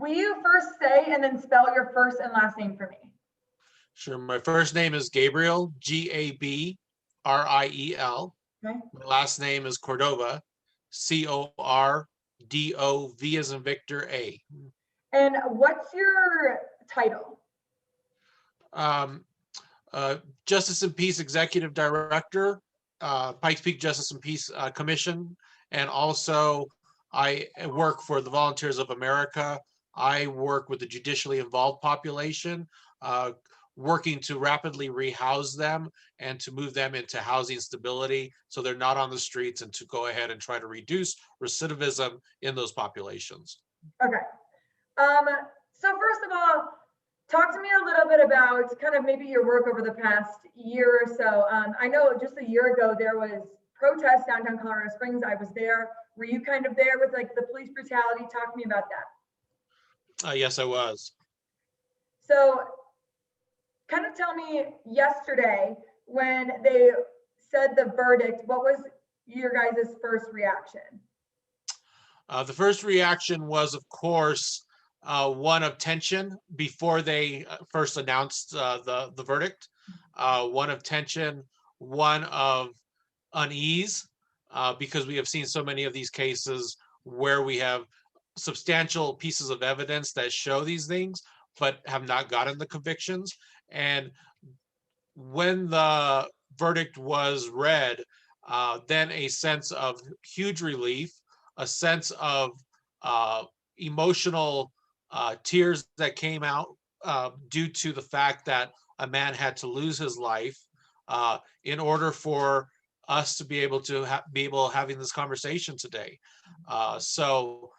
Will you first say and then spell your first and last name for me? Sure. My first name is Gabriel, Gabriel. Okay. My last name is Cordova, Cordov as in Victor A. And what's your title? Um, Justice and Peace Executive Director, Pikes Peak Justice and Peace Commission, and also I work for the Volunteers of America. I work with the judicially involved population, working to rapidly rehouse them and to move them into housing stability so they're not on the streets, and to go ahead and try to reduce recidivism in those populations. Okay. So first of all, talk to me a little bit about kind of maybe your work over the past year or so. I know just a year ago there was protests downtown Colorado Springs. I was there. Were you kind of there with like the police brutality? Talk to me about that. Yes, I was. So kind of tell me yesterday when they said the verdict, what was your guys' first reaction? The first reaction was, of course, one of tension before they first announced the verdict, one of tension, one of unease, because we have seen so many of these cases where we have substantial pieces of evidence that show these things, but have not gotten the convictions. And when the verdict was read, then a sense of huge relief, a sense of emotional tears that came out due to the fact that a man had to lose his life in order for us to be able to having this conversation today. So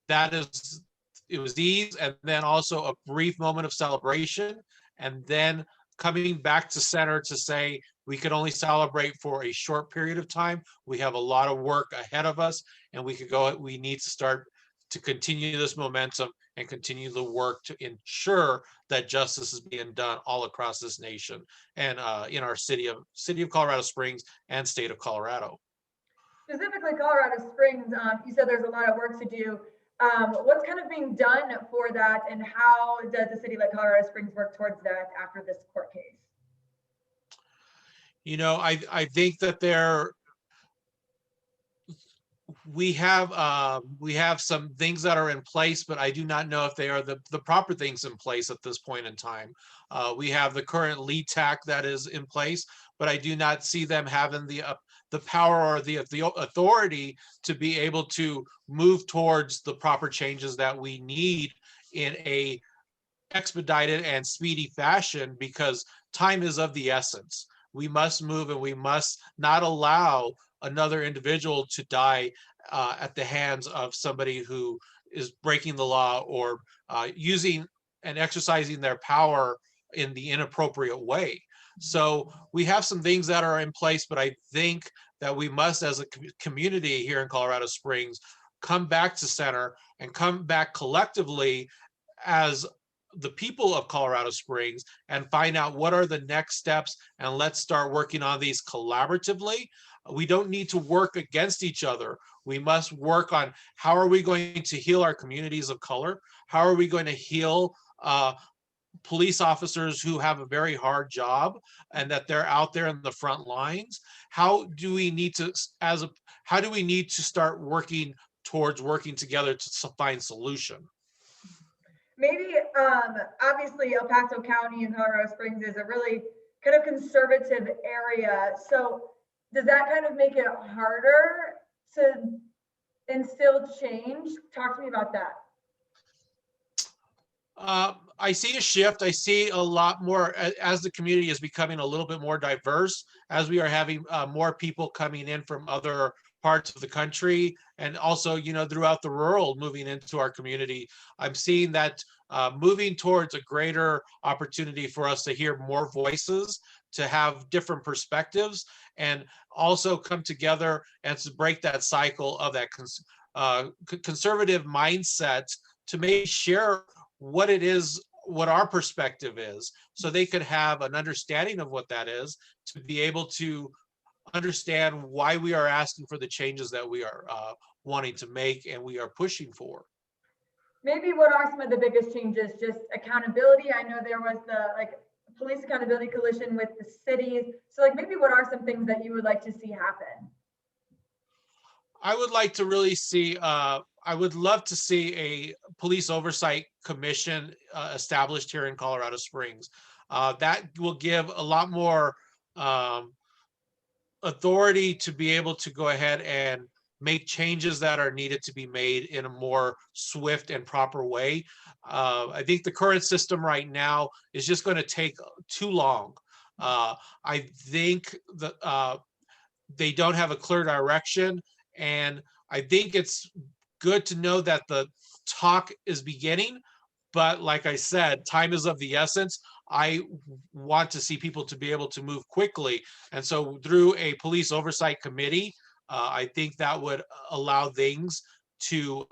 that is, it was ease, and then also a brief moment of celebration, and then coming back to center to say we could only celebrate for a short period of time. We have a lot of work ahead of us, and we need to start to continue this momentum and continue the work to ensure that justice is being done all across this nation and in our city of Colorado Springs and state of Colorado. Specifically Colorado Springs, you said there's a lot of work to do. What's kind of being done for that, and how does the city like Colorado Springs work towards that after this court case? You know, I think that we have some things that are in place, but I do not know if they are the proper things in place at this point in time. We have the current lead tack that is in place, but I do not see them having the power or the authority to be able to move towards the proper changes that we need in a expedited and speedy fashion, because time is of the essence. We must move, and we must not allow another individual to die at the hands of somebody who is breaking the law or using and exercising their power in the inappropriate way. So we have some things that are in place, but I think that we must, as a community here in Colorado Springs, come back to center and come back collectively as the people of Colorado Springs and find out what are the next steps, and let's start working on these collaboratively. We don't need to work against each other. We must work on how are we going to heal our communities of color? How are we going to heal police officers who have a very hard job and that they're out there in the front lines? How do we need to start working towards working together to find solution? Maybe, obviously El Paso County and Colorado Springs is a really kind of conservative area. So does that kind of make it harder to instill change? Talk to me about that. I see a shift. I see a lot more as the community is becoming a little bit more diverse, as we are having more people coming in from other parts of the country, and also, you know, throughout the rural moving into our community. I'm seeing that moving towards a greater opportunity for us to hear more voices, to have different perspectives, and also come together and to break that cycle of that conservative mindset, to maybe share what it is, what our perspective is, so they could have an understanding of what that is, to be able to understand why we are asking for the changes that we are wanting to make and we are pushing for. maybe what are some of the biggest changes? Just accountability. I know there was the police accountability coalition with the cities. So like maybe what are some things that you would like to see happen? I would like to really see, I would love to see a police oversight commission established here in Colorado Springs. That will give a lot more um, authority to be able to go ahead and make changes that are needed to be made in a more swift and proper way. I think the current system right now is just going to take too long. I think that they don't have a clear direction, and I think it's good to know that the talk is beginning, but like I said, time is of the essence. I want to see people to be able to move quickly. And so through a police oversight committee, I think that would allow things to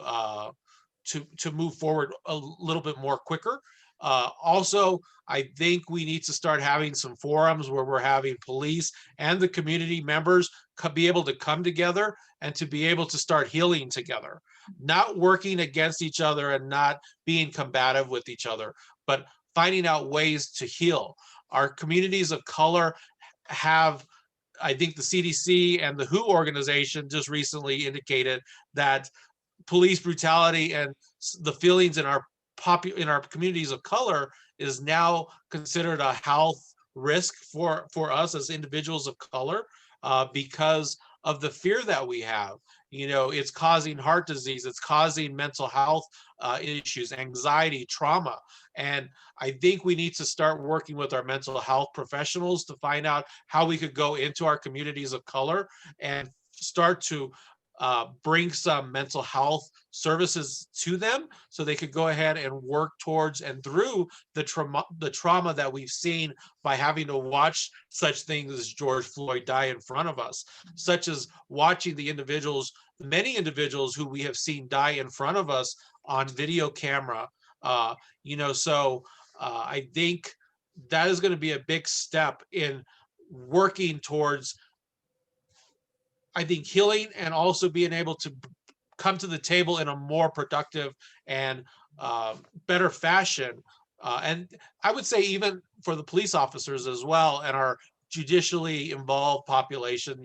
move forward a little bit more quicker. Also, I think we need to start having some forums where we're having police and the community members be able to come together and to be able to start healing together, not working against each other and not being combative with each other, but finding out ways to heal. Our communities of color have, I think the CDC and the WHO organization just recently indicated that police brutality and the feelings in our communities of color is now considered a health risk for us as individuals of color, because of the fear that we have. You know, it's causing heart disease, it's causing mental health issues, anxiety, trauma. And I think we need to start working with our mental health professionals to find out how we could go into our communities of color and start to bring some mental health services to them so they could go ahead and work towards and through the trauma that we've seen by having to watch such things as George Floyd die in front of us, such as watching the individuals, many individuals who we have seen die in front of us on video camera. I think that is going to be a big step in working towards, I think, healing and also being able to come to the table in a more productive and better fashion. And I would say even for the police officers as well and our judicially involved population,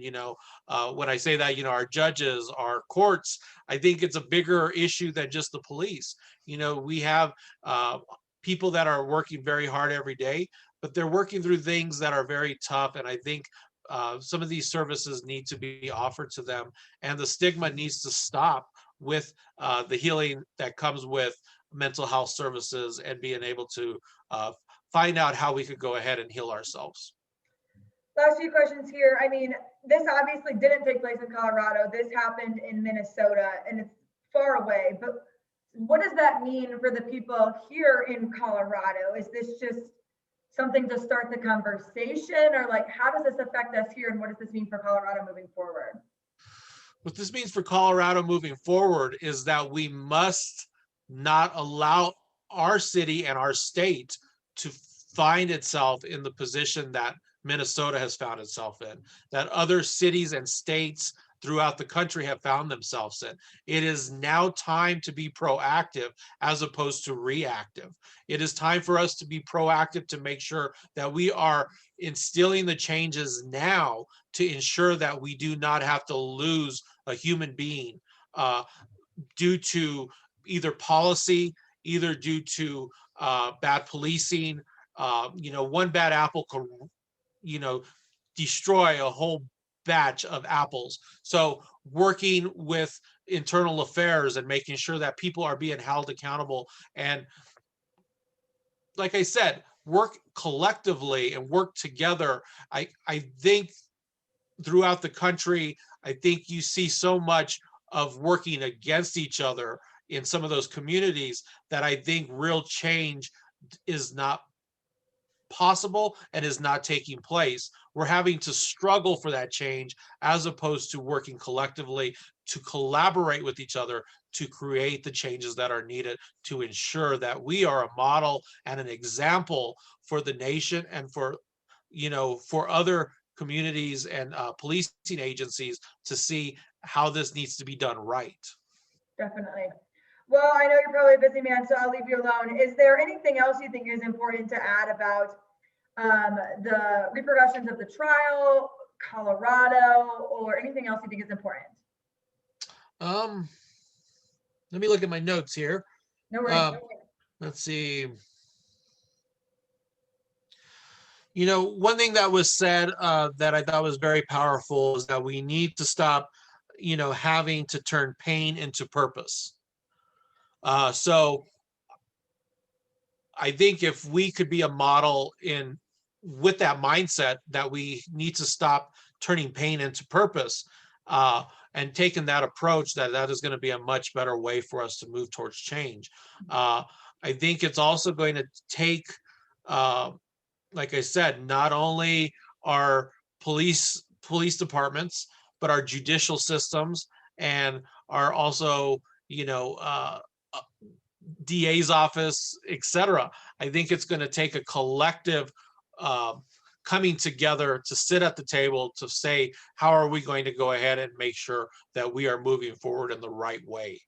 when I say that, our judges, our courts, I think it's a bigger issue than just the police. We have people that are working very hard every day, but they're working through things that are very tough. And I think some of these services need to be offered to them, and the stigma needs to stop with the healing that comes with mental health services and being able to find out how we could go ahead and heal ourselves. Last few questions here. I mean, this obviously didn't take place in Colorado. This happened in Minnesota and it's far away, but what does that mean for the people here in Colorado? Is this just something to start the conversation, or like how does this affect us here and what does this mean for Colorado moving forward? What this means for Colorado moving forward is that we must not allow our city and our state to find itself in the position that Minnesota has found itself in, that other cities and states throughout the country have found themselves in. It is now time to be proactive as opposed to reactive. It is time for us to be proactive to make sure that we are instilling the changes now to ensure that we do not have to lose a human being due to either policy, either due to bad policing. One bad apple could, destroy a whole batch of apples. So working with internal affairs and making sure that people are being held accountable. And like I said, work collectively and work together. I think throughout the country, I think you see so much of working against each other in some of those communities that I think real change is not possible and is not taking place. We're having to struggle for that change as opposed to working collectively to collaborate with each other to create the changes that are needed to ensure that we are a model and an example for the nation and for other communities and policing agencies to see how this needs to be done right. Definitely. Well, I know you're probably a busy man, so I'll leave you alone. Is there anything else you think is important to add about the repercussions of the trial, Colorado, or anything else you think is important? Let me look at my notes here. No worries. Let's see. You know, one thing that was said that I thought was very powerful is that we need to stop, you know, having to turn pain into purpose. So I think if we could be a model in with that mindset that we need to stop turning pain into purpose, and taking that approach, that is going to be a much better way for us to move towards change. I think it's also going to take, like I said, not only our police departments, but our judicial systems and our also, you know, DA's office, etc. I think it's going to take a collective coming together to sit at the table to say, how are we going to go ahead and make sure that we are moving forward in the right way,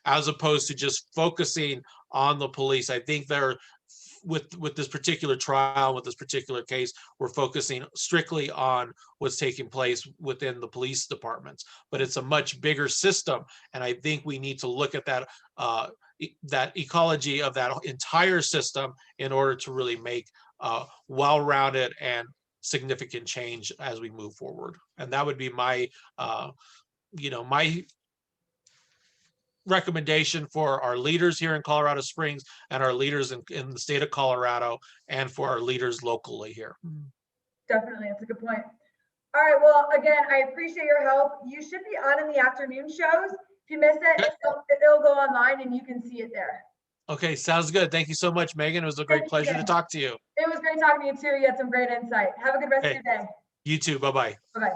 as opposed to just focusing on the police. I think they're with this particular trial, with this particular case, we're focusing strictly on what's taking place within the police departments, but it's a much bigger system. And I think we need to look at that, that ecology of that entire system in order to really make well-rounded and significant change as we move forward. And that would be my, you know, my recommendation for our leaders here in Colorado Springs and our leaders in the state of Colorado, and for our leaders locally here. Definitely, that's a good point. All right, well, again, I appreciate your help. You should be on in the afternoon shows. If you miss it, it'll go online and you can see it there. Okay, sounds good. Thank you so much, Megan. It was a great pleasure to talk to you. It was great talking to you too. You had some great insight. Have a good rest of your day. You too. Bye-bye. Bye-bye.